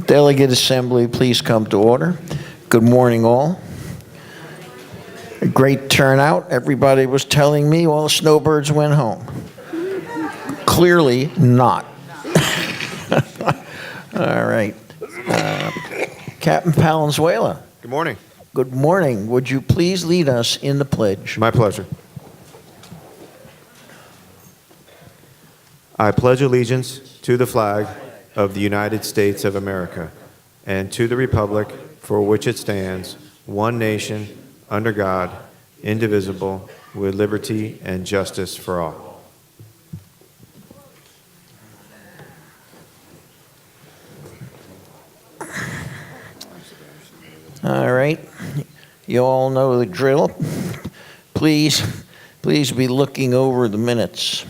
Delegate Assembly, please come to order. Good morning, all. A great turnout. Everybody was telling me all the snowbirds went home. Clearly not. All right. Captain Palenzuela. Good morning. Good morning. Would you please lead us in the pledge? My pleasure. I pledge allegiance to the flag of the United States of America and to the republic for which it stands, one nation, under God, indivisible, with liberty and justice for all. All right. You all know the drill. Please be looking over the minutes.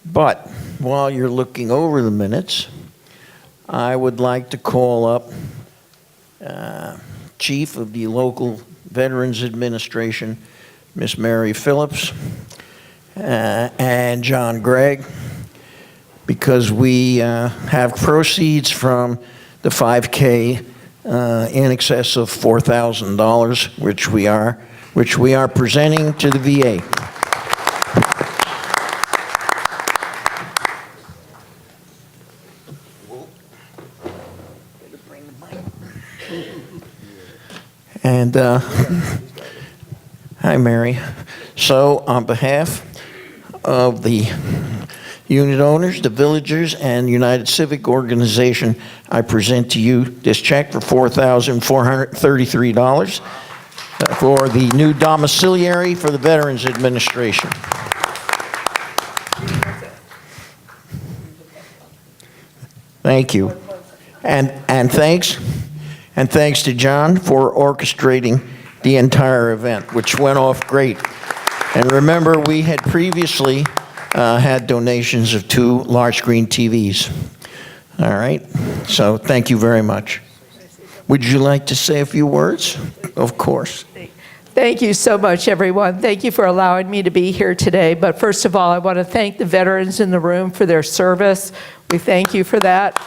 But while you're looking over the minutes, I would like to call up Chief of the local Veterans Administration, Miss Mary Phillips, and John Gregg, because we have proceeds from the 5K in excess of $4,000, which we are presenting to the VA. And hi, Mary. So on behalf of the unit owners, the villagers, and United Civic Organization, I present to you this check for $4,433 for the new domiciliary for the Veterans Administration. Thank you. And thanks to John for orchestrating the entire event, which went off great. And remember, we had previously had donations of 2 large screen TVs. All right, so thank you very much. Would you like to say a few words? Of course. Thank you so much, everyone. Thank you for allowing me to be here today. But first of all, I want to thank the veterans in the room for their service. We thank you for that.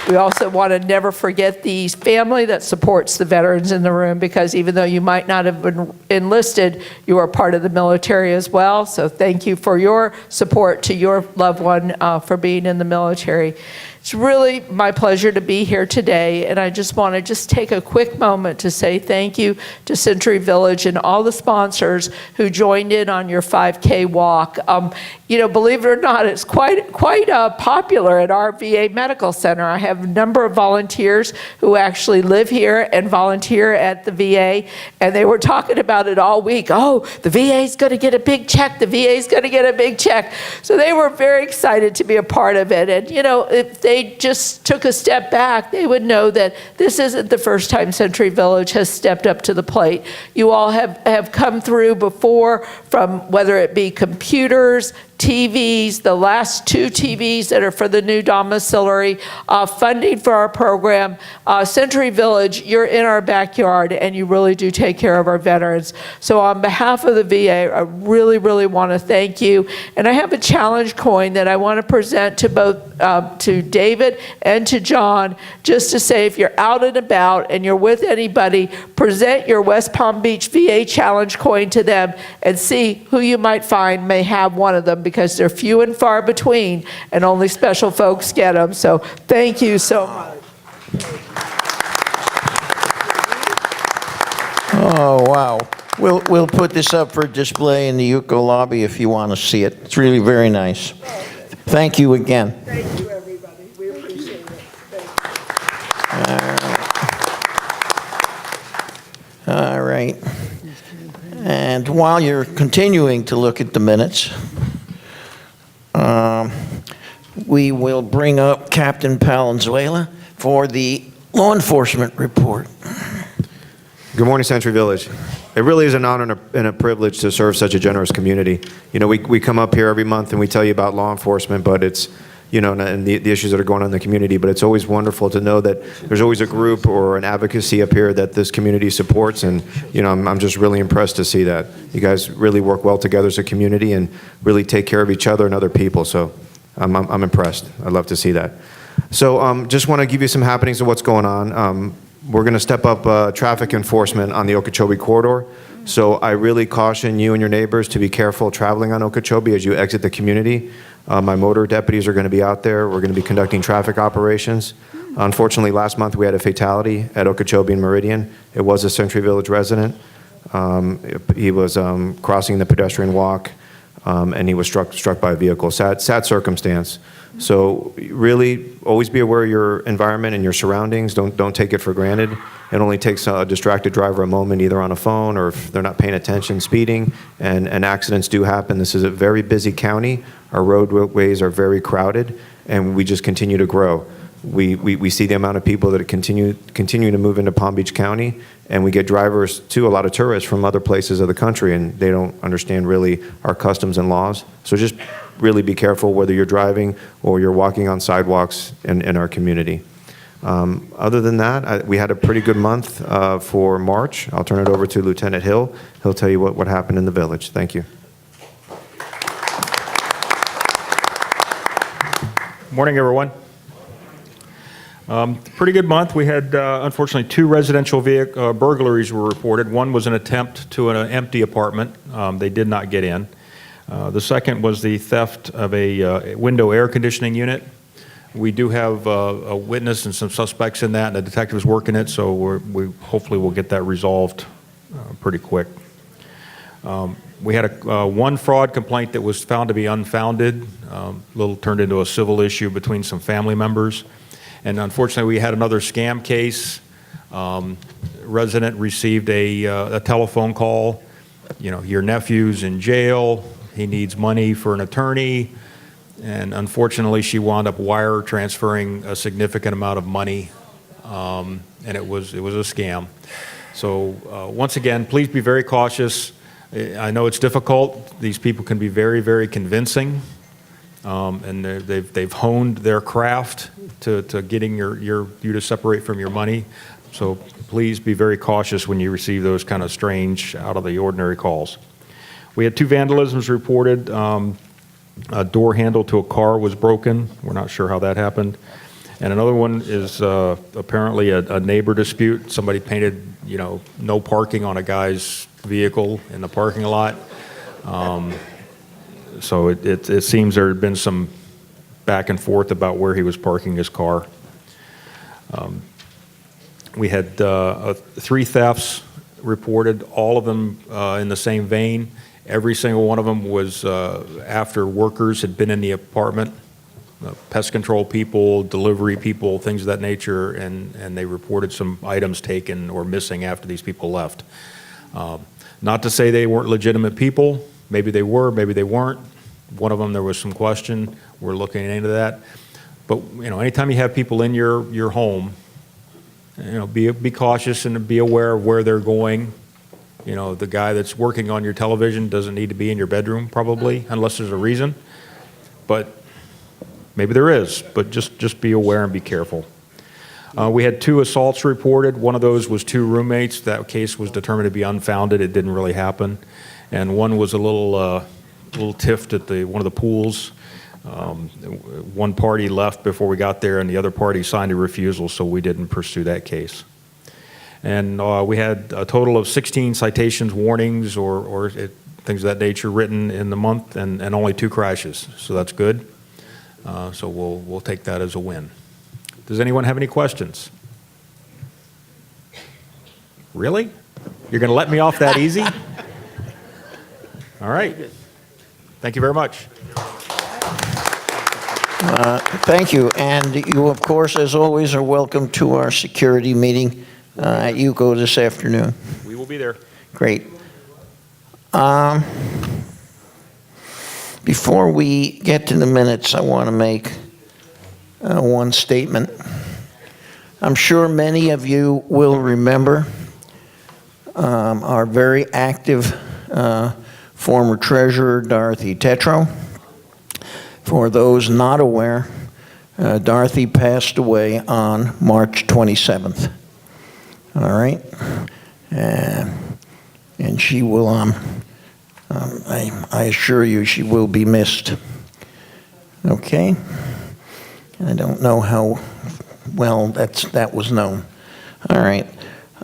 We also want to never forget the family that supports the veterans in the room, because even though you might not have been enlisted, you are part of the military as well. So thank you for your support to your loved one for being in the military. It's really my pleasure to be here today, and I just want to take a quick moment to say thank you to Century Village and all the sponsors who joined in on your 5K walk. You know, believe it or not, it's quite popular at our VA Medical Center. I have a number of volunteers who actually live here and volunteer at the VA, and they were talking about it all week. Oh, the VA's going to get a big check. The VA's going to get a big check. So they were very excited to be a part of it. And, you know, if they just took a step back, they would know that this isn't the first time Century Village has stepped up to the plate. You all have come through before, from whether it be computers, TVs, the last 2 TVs that are for the new domiciliary, funding for our program. Century Village, you're in our backyard, and you really do take care of our veterans. So on behalf of the VA, I really, really want to thank you. And I have a challenge coin that I want to present to both to David and to John, just to say, if you're out and about and you're with anybody, present your West Palm Beach VA challenge coin to them and see who you might find may have one of them, because they're few and far between and only special folks get them. So thank you so much. Oh, wow. We'll put this up for display in the UCO lobby if you want to see it. It's really very nice. Thank you again. Thank you, everybody. We appreciate it. All right. And while you're continuing to look at the minutes, we will bring up Captain Palenzuela for the law enforcement report. Good morning, Century Village. It really is an honor and a privilege to serve such a generous community. You know, we come up here every month and we tell you about law enforcement, but it's, you know, and the issues that are going on in the community, but it's always wonderful to know that there's always a group or an advocacy up here that this community supports, and, you know, I'm just really impressed to see that. You guys really work well together as a community and really take care of each other and other people, so I'm impressed. I'd love to see that. So just want to give you some happenings of what's going on. We're going to step up traffic enforcement on the Okeechobee corridor. So I really caution you and your neighbors to be careful traveling on Okeechobee as you exit the community. My motor deputies are going to be out there. We're going to be conducting traffic operations. Unfortunately, last month we had a fatality at Okeechobee and Meridian. It was a Century Village resident. He was crossing the pedestrian walk, and he was struck by a vehicle. Sad circumstance. So really, always be aware of your environment and your surroundings. Don't take it for granted. It only takes a distracted driver a moment, either on a phone or if they're not paying attention, speeding, and accidents do happen. This is a very busy county. Our roadways are very crowded, and we just continue to grow. We see the amount of people that continue to move into Palm Beach County, and we get drivers too, a lot of tourists from other places of the country, and they don't understand really our customs and laws. So just really be careful whether you're driving or you're walking on sidewalks in our community. Other than that, we had a pretty good month for March. I'll turn it over to Lieutenant Hill. He'll tell you what happened in the village. Thank you. Morning, everyone. Pretty good month. We had, unfortunately, 2 residential burglaries were reported. One was an attempt to an empty apartment. They did not get in. The second was the theft of a window air conditioning unit. We do have a witness and some suspects in that, and the detective is working it, so we hopefully will get that resolved pretty quick. We had one fraud complaint that was found to be unfounded, little turned into a civil issue between some family members. And unfortunately, we had another scam case. Resident received a telephone call. You know, your nephew's in jail. He needs money for an attorney. And unfortunately, she wound up wire transferring a significant amount of money, and it was a scam. So once again, please be very cautious. I know it's difficult. These people can be very, very convincing, and they've honed their craft to getting you to separate from your money. So please be very cautious when you receive those kind of strange, out of the ordinary calls. We had 2 vandalisms reported. A door handle to a car was broken. We're not sure how that happened. And another one is apparently a neighbor dispute. Somebody painted, no parking on a guy's vehicle in the parking lot. So it seems there had been some back and forth about where he was parking his car. We had 3 thefts reported, all of them in the same vein. Every single one of them was after workers had been in the apartment, pest control people, delivery people, things of that nature, and they reported some items taken or missing after these people left. Not to say they weren't legitimate people. Maybe they were, maybe they weren't. One of them, there was some question. We're looking into that. But anytime you have people in your home, be cautious and be aware of where they're going. The guy that's working on your television doesn't need to be in your bedroom, probably, unless there's a reason. But maybe there is. But just be aware and be careful. We had 2 assaults reported. One of those was 2 roommates. That case was determined to be unfounded. It didn't really happen. And one was a little tiffed at one of the pools. One party left before we got there, and the other party signed a refusal, so we didn't pursue that case. And we had a total of 16 citations, warnings, or things of that nature written in the month, and only 2 crashes. So that's good. So we'll take that as a win. Does anyone have any questions? Really? You're going to let me off that easy? All right. Thank you very much. Thank you. And you, of course, as always, are welcome to our security meeting at UCO this afternoon. We will be there. Great. Before we get to the minutes, I want to make one statement. I'm sure many of you will remember our very active former treasurer, Dorothy Tetro. For those not aware, Dorothy passed away on March 27th. All right? And she will, I assure you, she will be missed. Okay. I don't know how well that was known. All right.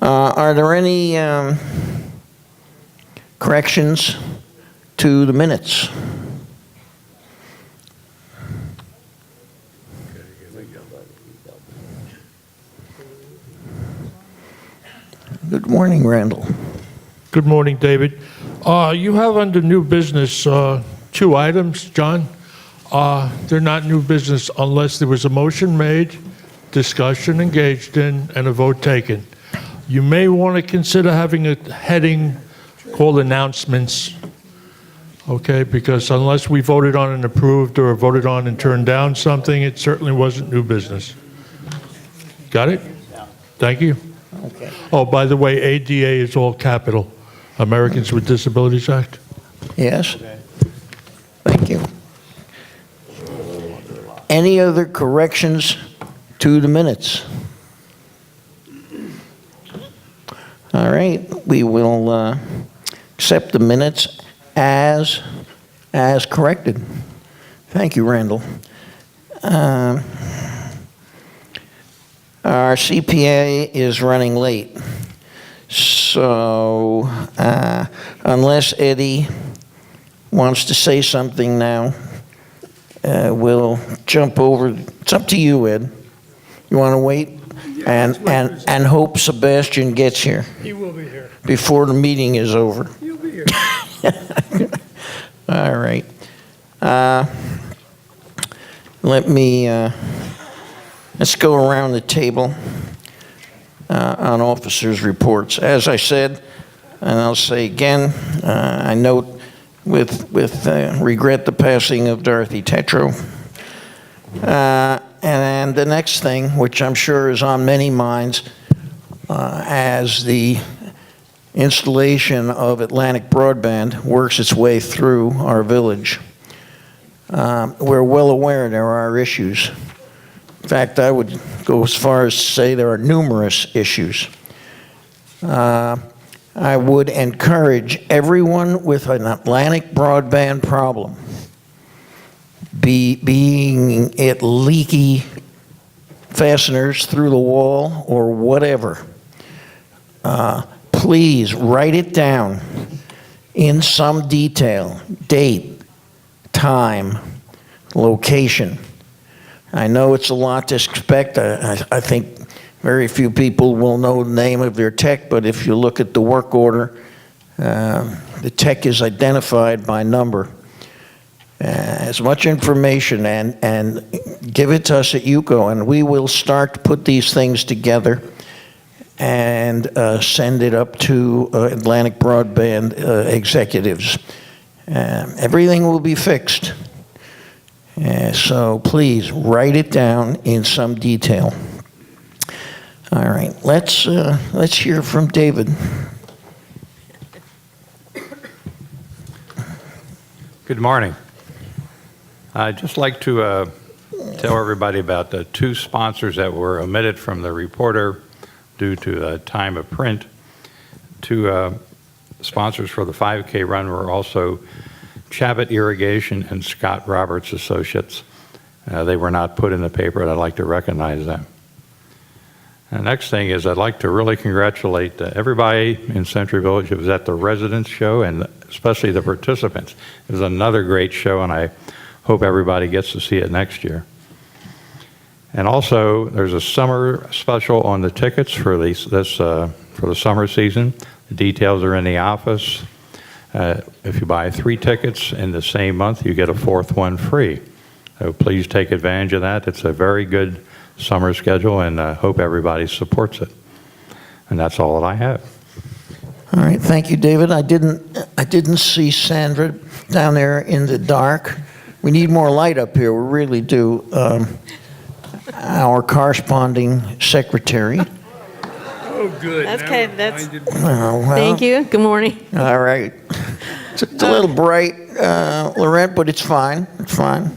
Are there any corrections to the minutes? Good morning, Randall. Good morning, David. You have under new business 2 items, John. They're not new business unless there was a motion made, discussion engaged in, and a vote taken. You may want to consider having a heading called announcements, okay? Because unless we voted on and approved or voted on and turned down something, it certainly wasn't new business. Got it? Thank you. Okay. Oh, by the way, ADA is all capital, Americans with Disabilities Act. Yes? Thank you. Any other corrections to the minutes? All right, we will accept the minutes as corrected. Thank you, Randall. Our CPA is running late, so unless Eddie wants to say something now, we'll jump over. It's up to you, Ed. You want to wait and hope Sebastian gets here. He will be here. Before the meeting is over. He'll be here. All right. Let's go around the table on officers' reports. As I said, and I'll say again, I note with regret the passing of Dorothy Tetro. And the next thing, which I'm sure is on many minds, as the installation of Atlantic Broadband works its way through our village. We're well aware there are issues. In fact, I would go as far as to say there are numerous issues. I would encourage everyone with an Atlantic Broadband problem, being it leaky fasteners through the wall or whatever, please write it down in some detail, date, time, location. I know it's a lot to expect. I think very few people will know the name of their tech, but if you look at the work order, the tech is identified by number. As much information and give it to us at UCO, and we will start to put these things together and send it up to Atlantic Broadband executives. Everything will be fixed. So please write it down in some detail. All right, let's hear from David. Good morning. I'd just like to tell everybody about the 2 sponsors that were omitted from the reporter due to time of print. 2 sponsors for the 5K run were also Chabot Irrigation and Scott Roberts Associates. They were not put in the paper, and I'd like to recognize them. The next thing is I'd like to really congratulate everybody in Century Village who was at the Residents Show, and especially the participants. It was another great show, and I hope everybody gets to see it next year. And also, there's a summer special on the tickets for for the summer season. The details are in the office. If you buy 3 tickets in the same month, you get a 4th one free. So please take advantage of that. It's a very good summer schedule, and I hope everybody supports it. And that's all that I have. All right, thank you, David. I didn't see Sandra down there in the dark. We need more light up here. We really do. Our corresponding secretary. Oh, good. That's okay. That's, Well, thank you. Good morning. All right. It's a little bright, Laurent, but it's fine. It's fine.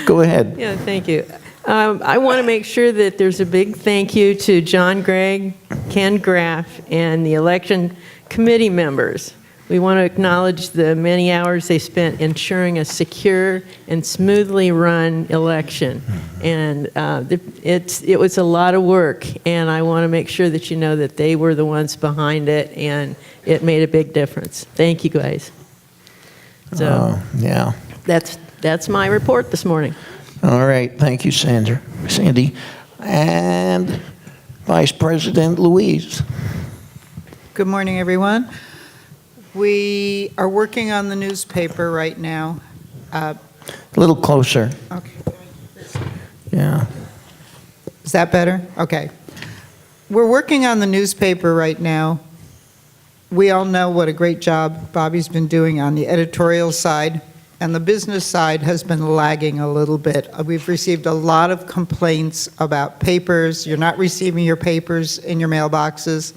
Go ahead. Yeah, thank you. I want to make sure that there's a big thank you to John Gregg, Ken Graff, and the election committee members. We want to acknowledge the many hours they spent ensuring a secure and smoothly run election. And it was a lot of work, and I want to make sure that you know that they were the ones behind it, and it made a big difference. Thank you, guys. So Yeah. that's my report this morning. All right. Thank you, Sandy. And Vice President Louise. Good morning, everyone. We are working on the newspaper right now. A little closer. Okay. Yeah. Is that better? Okay. We're working on the newspaper right now. We all know what a great job Bobby's been doing on the editorial side, and the business side has been lagging a little bit. We've received a lot of complaints about papers. You're not receiving your papers in your mailboxes.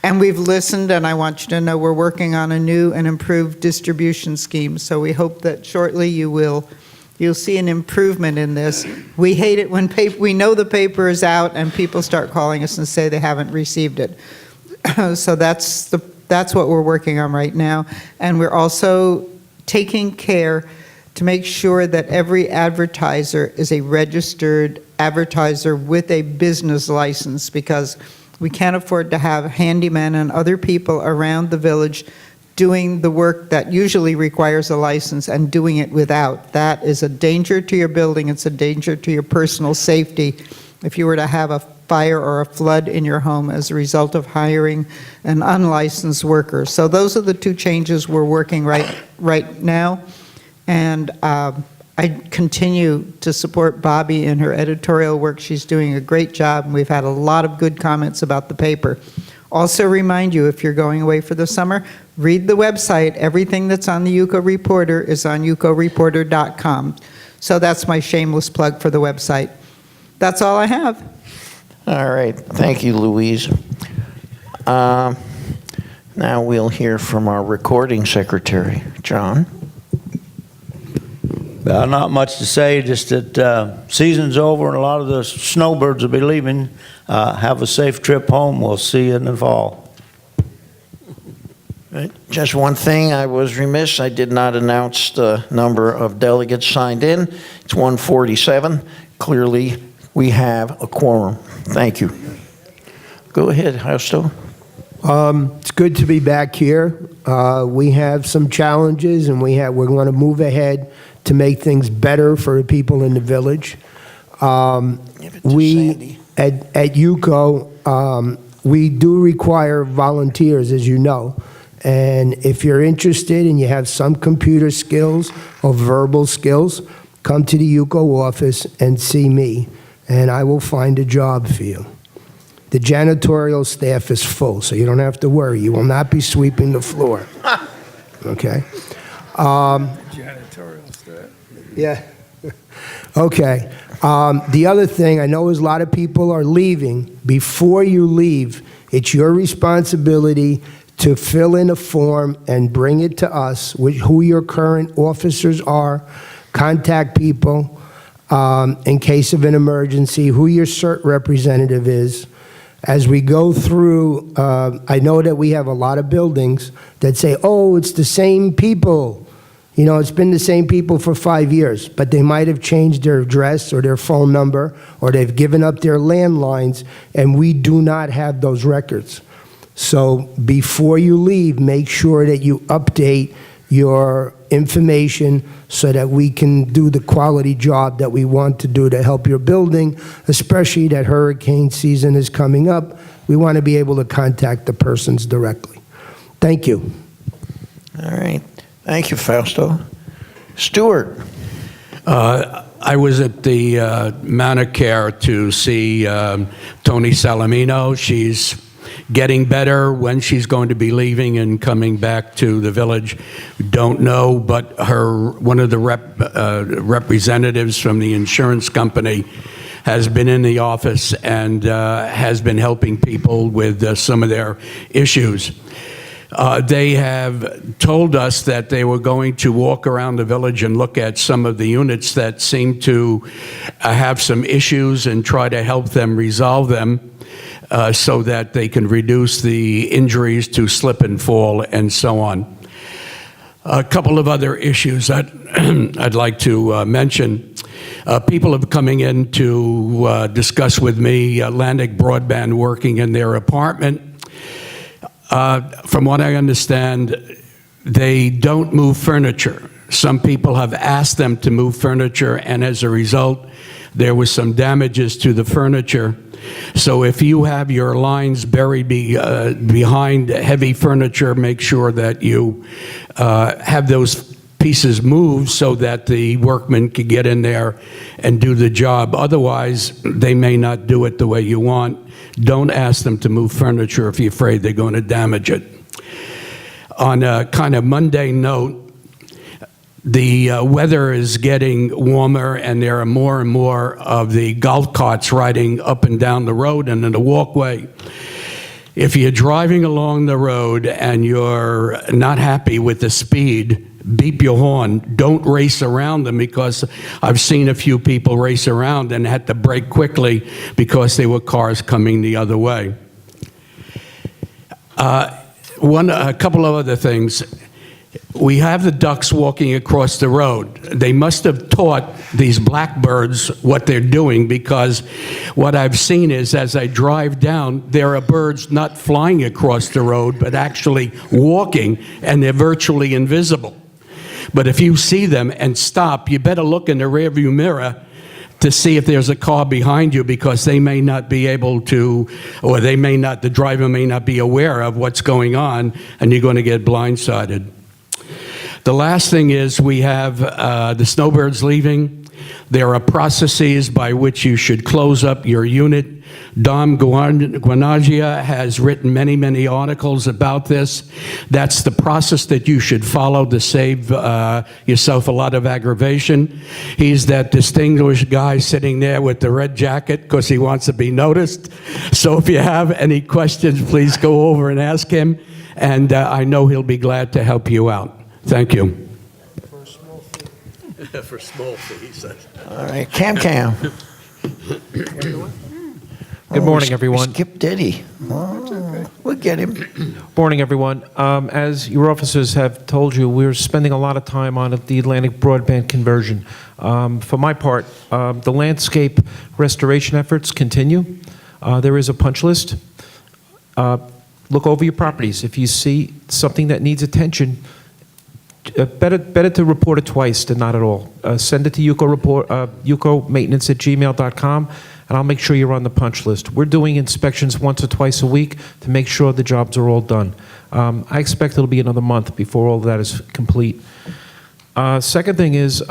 And we've listened, and I want you to know we're working on a new and improved distribution scheme. So we hope that shortly you'll see an improvement in this. We hate it when we know the paper is out and people start calling us and say they haven't received it. So that's what we're working on right now. And we're also taking care to make sure that every advertiser is a registered advertiser with a business license, because we can't afford to have handymen and other people around the village doing the work that usually requires a license and doing it without. That is a danger to your building. It's a danger to your personal safety if you were to have a fire or a flood in your home as a result of hiring an unlicensed worker. So those are the two changes we're working right now. And I continue to support Bobby in her editorial work. She's doing a great job, and we've had a lot of good comments about the paper. Also remind you, if you're going away for the summer, read the website. Everything that's on the UCO Reporter is on ucoreporter.com. So that's my shameless plug for the website. That's all I have. All right. Thank you, Louise. Now we'll hear from our recording secretary, John. Not much to say, just that season's over and a lot of the snowbirds will be leaving. Have a safe trip home. We'll see you in the fall. Right. Just one thing, I was remiss, I did not announce the number of delegates signed in. It's 147. Clearly, we have a quorum. Thank you. Go ahead, Hausto. It's good to be back here. We have some challenges, and we're going to move ahead to make things better for the people in the village. We at UCO, we do require volunteers, as you know. And if you're interested and you have some computer skills or verbal skills, come to the UCO office and see me, and I will find a job for you. The janitorial staff is full, so you don't have to worry. You will not be sweeping the floor. Okay? Janitorial staff. Yeah. Okay. The other thing, I know a lot of people are leaving. Before you leave, it's your responsibility to fill in a form and bring it to us, who your current officers are, contact people in case of an emergency, who your CERT representative is. As we go through, I know that we have a lot of buildings that say, oh, it's the same people. You know, it's been the same people for 5 years, but they might have changed their address or their phone number, or they've given up their landlines, and we do not have those records. So before you leave, make sure that you update your information so that we can do the quality job that we want to do to help your building, especially that hurricane season is coming up. We want to be able to contact the persons directly. Thank you. All right. Thank you, Fausto. Stuart. I was at the Manicare to see Tony Salamino. She's getting better. When she's going to be leaving and coming back to the village, don't know, but one of the representatives from the insurance company has been in the office and has been helping people with some of their issues. They have told us that they were going to walk around the village and look at some of the units that seem to have some issues and try to help them resolve them so that they can reduce the injuries to slip and fall and so on. A couple of other issues that I'd like to mention. People have coming in to discuss with me Atlantic Broadband working in their apartment. From what I understand, they don't move furniture. Some people have asked them to move furniture, and as a result, there was some damages to the furniture. So if you have your lines buried behind heavy furniture, make sure that you have those pieces moved so that the workmen can get in there and do the job. Otherwise, they may not do it the way you want. Don't ask them to move furniture if you're afraid they're going to damage it. On a kind of mundane note, the weather is getting warmer, and there are more and more of the golf carts riding up and down the road and in the walkway. If you're driving along the road and you're not happy with the speed, beep your horn. Don't race around them, because I've seen a few people race around and had to brake quickly because there were cars coming the other way. A couple of other things. We have the ducks walking across the road. They must have taught these blackbirds what they're doing, because what I've seen is, as I drive down, there are birds not flying across the road, but actually walking, and they're virtually invisible. But if you see them and stop, you better look in the rearview mirror to see if there's a car behind you, because they may not be able to, or the driver may not be aware of what's going on, and you're going to get blindsided. The last thing is, we have the snowbirds leaving. There are processes by which you should close up your unit. Dom Guanagia has written many, many articles about this. That's the process that you should follow to save yourself a lot of aggravation. He's that distinguished guy sitting there with the red jacket because he wants to be noticed. So if you have any questions, please go over and ask him, and I know he'll be glad to help you out. Thank you. For a small fee, he says. All right, Cam. Good morning, everyone. Skip Diddy. Oh, we'll get him. Morning, everyone. As your officers have told you, we're spending a lot of time on the Atlantic broadband conversion. For my part, the landscape restoration efforts continue. There is a punch list. Look over your properties. If you see something that needs attention, better to report it twice than not at all. Send it to yukomaintenance@gmail.com, and I'll make sure you're on the punch list. We're doing inspections once or twice a week to make sure the jobs are all done. I expect it'll be another month before all of that is complete. Second thing is,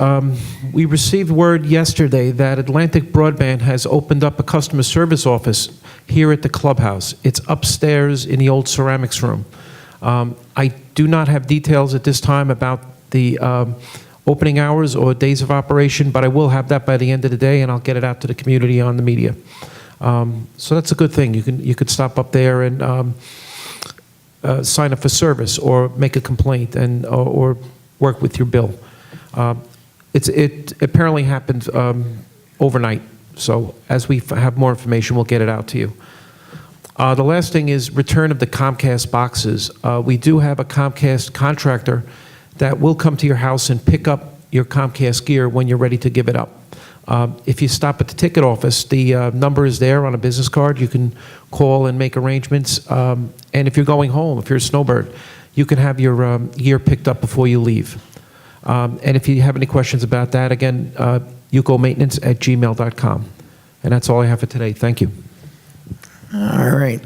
we received word yesterday that Atlantic Broadband has opened up a customer service office here at the clubhouse. It's upstairs in the old ceramics room. I do not have details at this time about the opening hours or days of operation, but I will have that by the end of the day, and I'll get it out to the community on the media. So that's a good thing. You could stop up there and sign up for service or make a complaint and or work with your bill. It apparently happened overnight. So as we have more information, we'll get it out to you. The last thing is return of the Comcast boxes. We do have a Comcast contractor that will come to your house and pick up your Comcast gear when you're ready to give it up. If you stop at the ticket office, the number is there on a business card. You can call and make arrangements. And if you're going home, if you're a snowbird, you can have your gear picked up before you leave. And if you have any questions about that, again, yukomaintenance@gmail.com. And that's all I have for today. Thank you. All right.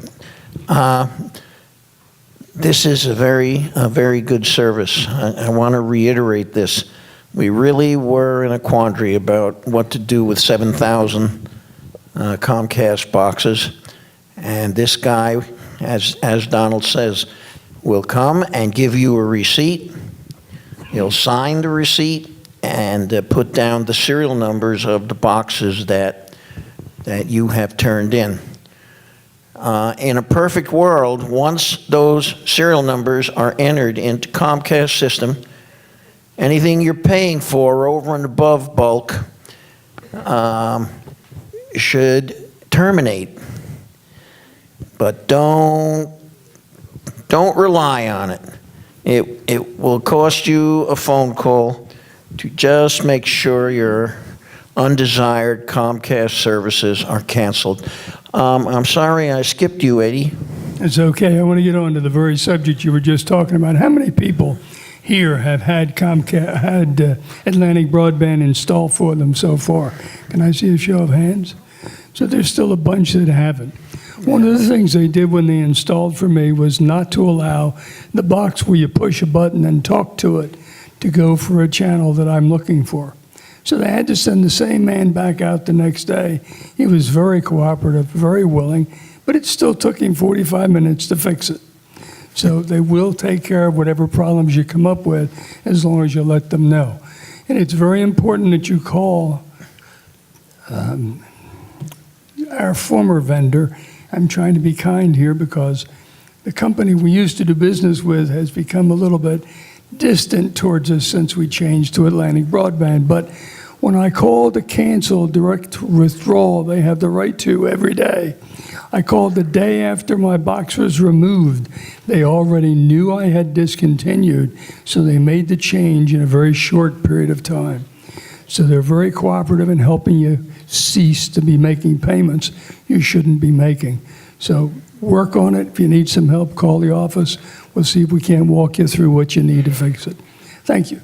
This is a very good service. I want to reiterate this. We really were in a quandary about what to do with 7,000 Comcast boxes. And this guy, as Donald says, will come and give you a receipt. He'll sign the receipt and put down the serial numbers of the boxes that you have turned in. In a perfect world, once those serial numbers are entered into Comcast system, anything you're paying for over and above bulk should terminate. But don't rely on it. It will cost you a phone call to just make sure your undesired Comcast services are canceled. I'm sorry I skipped you, Eddie. It's okay. I want to get on to the very subject you were just talking about. How many people here have had Atlantic Broadband installed for them so far? Can I see a show of hands? So there's still a bunch that haven't. One of the things they did when they installed for me was not to allow the box where you push a button and talk to it to go for a channel that I'm looking for. So they had to send the same man back out the next day. He was very cooperative, very willing, but it still took him 45 minutes to fix it. So they will take care of whatever problems you come up with as long as you let them know. And it's very important that you call our former vendor. I'm trying to be kind here because the company we used to do business with has become a little bit distant towards us since we changed to Atlantic Broadband. But when I called to cancel direct withdrawal, they have the right to every day. I called the day after my box was removed. They already knew I had discontinued, so they made the change in a very short period of time. So they're very cooperative in helping you cease to be making payments you shouldn't be making. So work on it. If you need some help, call the office. We'll see if we can't walk you through what you need to fix it. Thank you.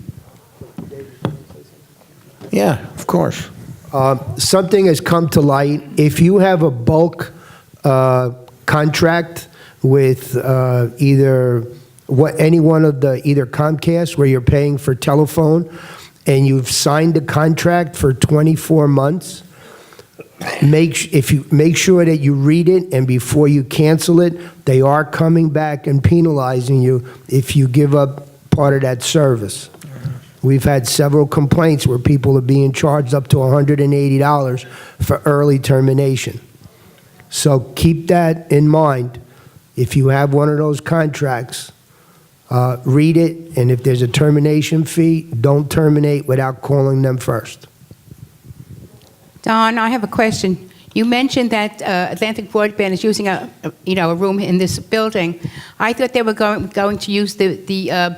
Yeah, of course. Something has come to light. If you have a bulk contract with any one of the either Comcast where you're paying for telephone and you've signed a contract for 24 months, make sure that you read it, and before you cancel it, they are coming back and penalizing you if you give up part of that service. We've had several complaints where people are being charged up to $180 for early termination. So keep that in mind. If you have one of those contracts, read it, and if there's a termination fee, don't terminate without calling them first. Don, I have a question. You mentioned that Atlantic Broadband is using a room in this building. I thought they were going to use the